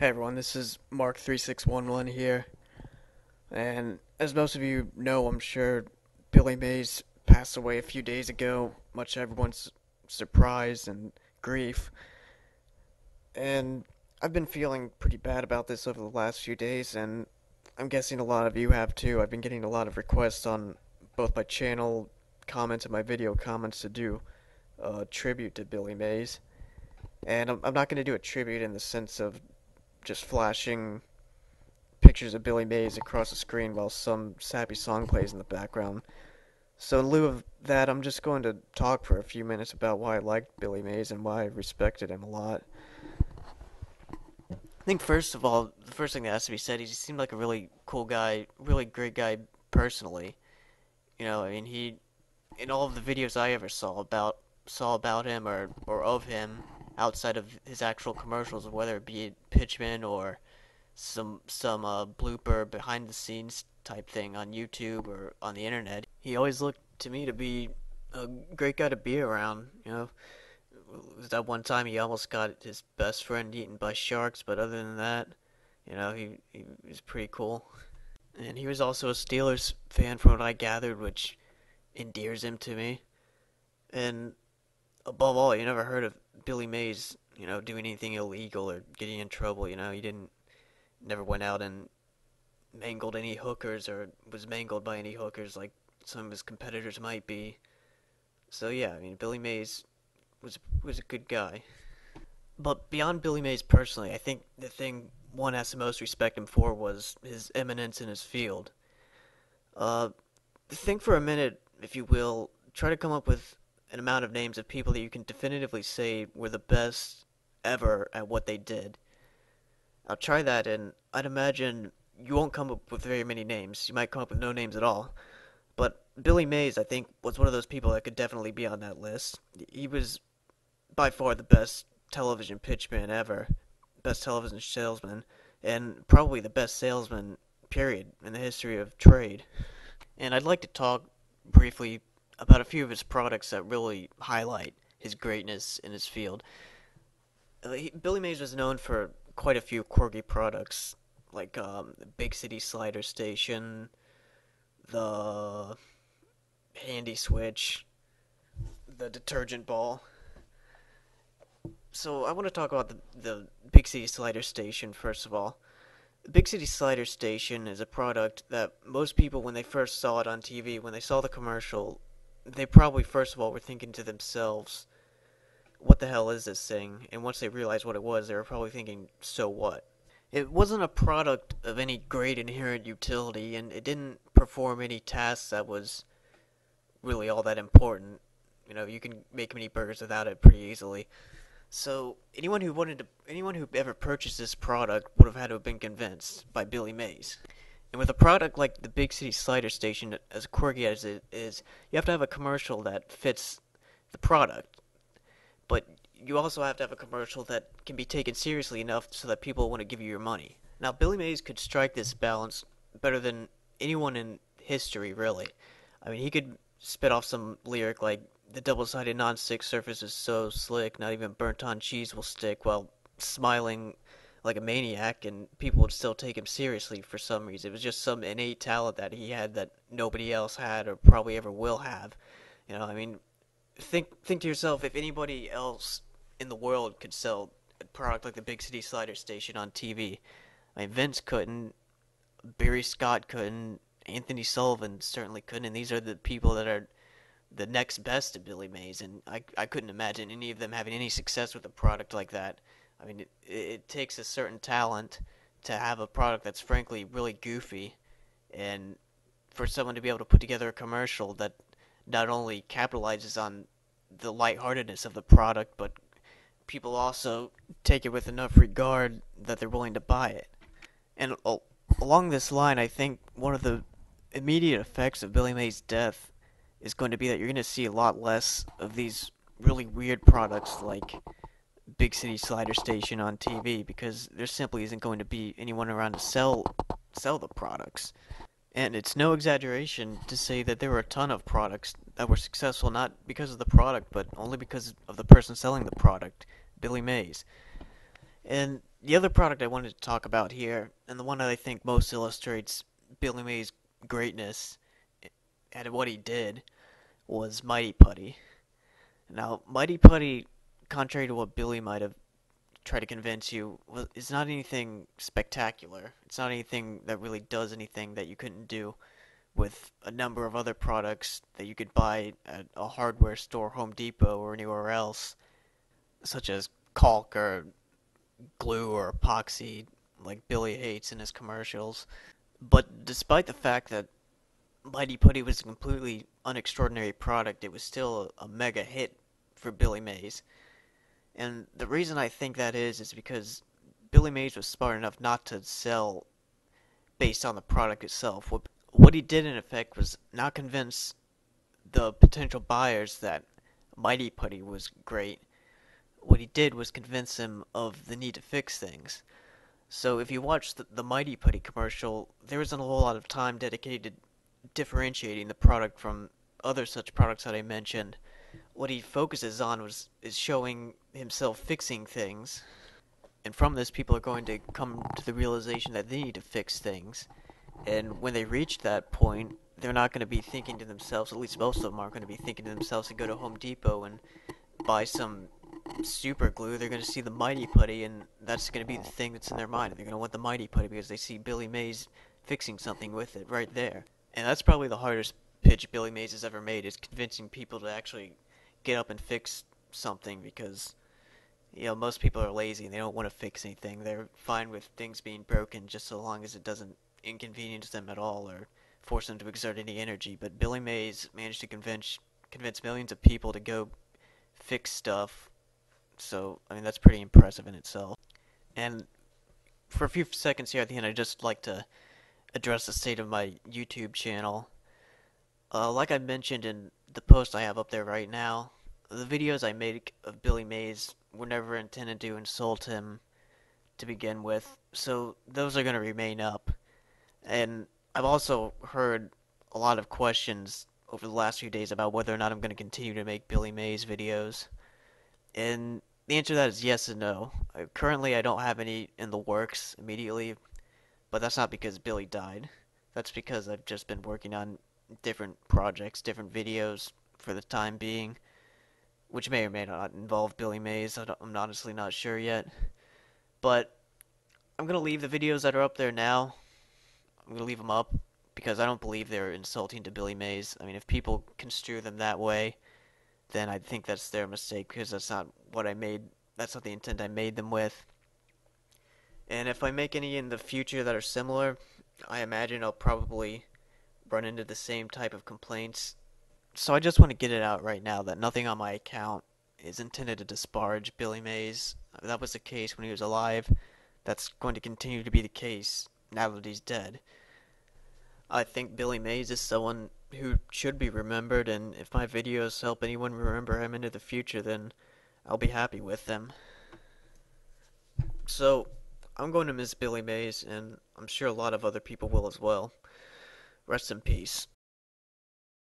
Hey everyone, this is Mark3611 here, and as most of you know, I'm sure Billy Mays passed away a few days ago, much to everyone's surprise and grief. And I've been feeling pretty bad about this over the last few days, and I'm guessing a lot of you have too. I've been getting a lot of requests on both my channel comments and my video comments to do a tribute to Billy Mays. And I'm not going to do a tribute in the sense of just flashing pictures of Billy Mays across the screen while some sappy song plays in the background. So in lieu of that, I'm just going to talk for a few minutes about why I liked Billy Mays and why I respected him a lot. I think first of all, the first thing that has to be said, he seemed like a really cool guy, really great guy personally. He in all of the videos I ever saw about him or of him outside of his actual commercials, whether it be Pitchman or some blooper behind the scenes type thing on YouTube or on the internet. He always looked to me to be a great guy to be around. That one time he almost got his best friend eaten by sharks, but other than that, he was pretty cool. And he was also a Steelers fan from what I gathered, which endears him to me. And above all, you never heard of Billy Mays, doing anything illegal or getting in trouble. He didn't never went out and mangled any hookers or was mangled by any hookers like some of his competitors might be. So yeah, I mean Billy Mays was a good guy. But beyond Billy Mays personally, I think the thing one has to most respect him for was his eminence in his field. Uh, think for a minute, if you will, try to come up with an amount of names of people that you can definitively say were the best ever at what they did. I'll try that, and I'd imagine you won't come up with very many names. You might come up with no names at all. But Billy Mays, I think, was one of those people that could definitely be on that list. He was by far the best television pitchman ever, best television salesman, and probably the best salesman, period, in the history of trade. And I'd like to talk briefly about a few of his products that really highlight his greatness in his field. Billy Mays was known for quite a few quirky products, like the Big City Slider Station, the Handy Switch, the detergent ball. So I want to talk about the Big City Slider Station first of all. The Big City Slider Station is a product that most people, when they first saw it on TV, when they saw the commercial, they probably first of all were thinking to themselves, what the hell is this thing? And once they realized what it was, they were probably thinking, so what? It wasn't a product of any great inherent utility, and it didn't perform any tasks that was really all that important. You can make mini burgers without it pretty easily. So anyone who ever purchased this product would have had to have been convinced by Billy Mays. And with a product like the Big City Slider Station, as quirky as it is, you have to have a commercial that fits the product. But you also have to have a commercial that can be taken seriously enough so that people want to give you your money. Now, Billy Mays could strike this balance better than anyone in history, really. I mean, he could spit off some lyric like, the double-sided non-stick surface is so slick, not even burnt-on cheese will stick, while smiling like a maniac, and people would still take him seriously for some reason. It was just some innate talent that he had that nobody else had or probably ever will have. I mean, think to yourself, if anybody else in the world could sell a product like the Big City Slider Station on TV. I mean, Vince couldn't, Barry Scott couldn't, Anthony Sullivan certainly couldn't, and these are the people that are the next best to Billy Mays, and I couldn't imagine any of them having any success with a product like that. I mean, it takes a certain talent to have a product that's frankly really goofy, and for someone to be able to put together a commercial that not only capitalizes on the lightheartedness of the product, but people also take it with enough regard that they're willing to buy it. And along this line, I think one of the immediate effects of Billy Mays' death is going to be that you're going to see a lot less of these really weird products like Big City Slider Station on TV, because there simply isn't going to be anyone around to sell the products. And it's no exaggeration to say that there were a ton of products that were successful not because of the product, but only because of the person selling the product, Billy Mays. And The other product I wanted to talk about here, and the one that I think most illustrates Billy Mays' greatness and what he did, was Mighty Putty. Now, Mighty Putty, contrary to what Billy might have tried to convince you, is not anything spectacular. It's not anything that really does anything that you couldn't do with a number of other products that you could buy at a hardware store, Home Depot, or anywhere else, such as caulk or glue or epoxy, like Billy hates in his commercials. But despite the fact that Mighty Putty was a completely unextraordinary product, it was still a mega hit for Billy Mays. And the reason I think that is because Billy Mays was smart enough not to sell based on the product itself. What he did in effect was not convince the potential buyers that Mighty Putty was great. What he did was convince them of the need to fix things. So if you watch the Mighty Putty commercial, there isn't a whole lot of time dedicated to differentiating the product from other such products that I mentioned. What he focuses on is showing himself fixing things, and from this people are going to come to the realization that they need to fix things. And when they reach that point, they're not going to be thinking to themselves, at least most of them aren't going to be thinking to themselves to go to Home Depot and buy some super glue. They're going to see the Mighty Putty, and that's going to be the thing that's in their mind. They're going to want the Mighty Putty because they see Billy Mays fixing something with it right there. And that's probably the hardest pitch Billy Mays has ever made, is convincing people to actually get up and fix something, because most people are lazy and they don't want to fix anything. They're fine with things being broken just so long as it doesn't inconvenience them at all or force them to exert any energy. But Billy Mays managed to convince millions of people to go fix stuff. So, I mean, that's pretty impressive in itself. And for a few seconds here at the end, I'd just like to address the state of my YouTube channel. Like I mentioned in the post I have up there right now, the videos I make of Billy Mays were never intended to insult him to begin with, so those are going to remain up. And I've also heard a lot of questions over the last few days about whether or not I'm going to continue to make Billy Mays videos. And the answer to that is yes and no. Currently, I don't have any in the works immediately, but that's not because Billy died. That's because I've just been working on different projects, different videos for the time being, which may or may not involve Billy Mays. I'm honestly not sure yet. But I'm going to leave the videos that are up there now. I'm going to leave them up because I don't believe they're insulting to Billy Mays. I mean, if people construe them that way, then I think that's their mistake, because that's not what I made. That's not the intent I made them with. And if I make any in the future that are similar, I imagine I'll probably run into the same type of complaints. So I just want to get it out right now that nothing on my account is intended to disparage Billy Mays. That was the case when he was alive. That's going to continue to be the case now that he's dead. I think Billy Mays is someone who should be remembered, and if my videos help anyone remember him into the future, then I'll be happy with them. So, I'm going to miss Billy Mays, and I'm sure a lot of other people will as well. Rest in peace.